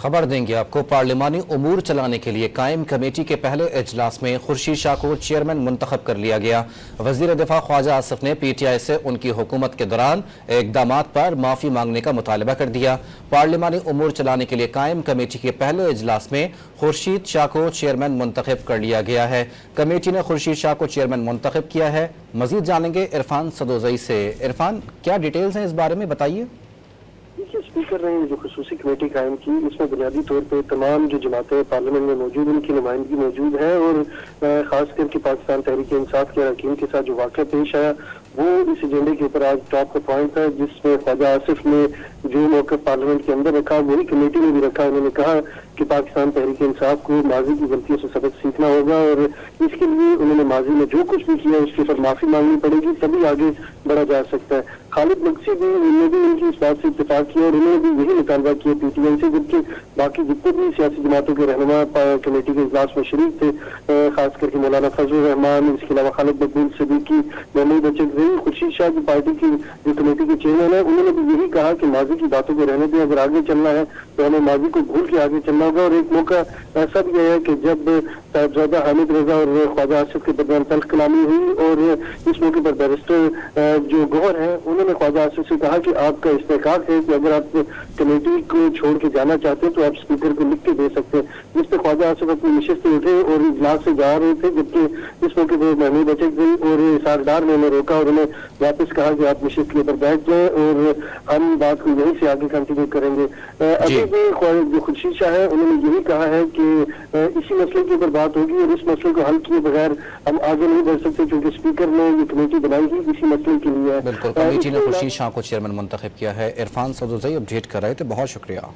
खबर देंगे आपको। पार्लिमानी उमूर चलाने के लिए कायम कमेटी के पहले इजलास में खुर्शीद शाह को चेयरमैन मुंतखब कर लिया गया। वजीर दिफा ख्वाजा आसिफ ने PTI से उनकी हुकूमत के दौरान इकदामात पर माफ़ी मांगने का मुतालबा कर दिया। पार्लिमानी उमूर चलाने के लिए कायम कमेटी के पहले इजलास में खुर्शीद शाह को चेयरमैन मुंतखब कर लिया गया है। कमेटी ने खुर्शीद शाह को चेयरमैन मुंतखब किया है। मजीद जानेंगे इरफान सदोजई से। इरफान, क्या डिटेल्स हैं इस बारे में, बताइए। स्पीकर ने जो खसूसी कमेटी कायम की, इसमें बुनियादी तौर पर तमाम जो जमातें पार्लियामेंट में मौजूद उनकी नुमाइंदगी मौजूद है और खास करके पाकिस्तान तहरीक इंसाफ के अरकान के साथ जो वाक़या पेश आया वो इस एजेंडे के ऊपर आज टॉप का पॉइंट है, जिसमें ख्वाजा आसिफ ने जो मौक़िफ़ पार्लियामेंट के अंदर रखा वही कमेटी ने भी रखा। उन्होंने कहा कि पाकिस्तान तहरीक इंसाफ को माजी की गलतियों से सबक सीखना होगा और इसके लिए उन्होंने माजी में जो कुछ भी किया उसके ऊपर माफ़ी मांगनी पड़ेगी, तभी आगे बढ़ा जा सकता है। खालिद नकवी ने भी उनकी इस बात से इत्तेफाक किया और उन्होंने भी यही मुतालबा किया PTI से, जबकि बाकी जितने भी सियासी जमातों के रहनुमा कमेटी के इजलास में शरीक थे, खास करके मौलाना फजल रहमान, इसके अलावा खालिद मकबूल सिद्दीकी, महमूद अचकज़ई, खुर्शीद शाह की पार्टी की जो कमेटी के चेयरमैन है, उन्होंने भी यही कहा कि माजी की बातों को रहने दें, अगर आगे चलना है तो हमें माजी को भूल के आगे चलना होगा। और एक मौका ऐसा भी है कि जब साहिबजादा हामिद रजा और ख्वाजा आसिफ के दरमियान तल्ख कलामी हुई और इस मौके पर बैरिस्टर जो गौहर है उन्होंने ख्वाजा आसिफ से कहा कि आपका इस्तेहकाक है कि अगर आप कमेटी को छोड़ के जाना चाहते हैं तो आप स्पीकर को लिख के दे सकते हैं। जिस पर ख्वाजा आसिफ अपनी नशिस्त से उठे और इजलास से जा रहे थे, जबकि इस मौके पर महमूद अचकज़ई और इसारदार ने उन्हें रोका और उन्हें वापस कहा कि आप नशिस्त के ऊपर बैठ जाए और हम बात को यहीं से आगे कंटिन्यू करेंगे। अभी भी जो खुर्शीद शाह है उन्होंने यही कहा है कि इसी मसले के ऊपर बात होगी और इस मसले को हल किए बगैर हम आगे नहीं बढ़ सकते, क्योंकि स्पीकर ने ये कमेटी बनाई ही इसी मसले के लिए है। बिल्कुल, कमेटी ने खुर्शीद शाह को चेयरमैन मुंतखब किया है। इरफान सदोजई अपडेट कर रहे थे, बहुत शुक्रिया।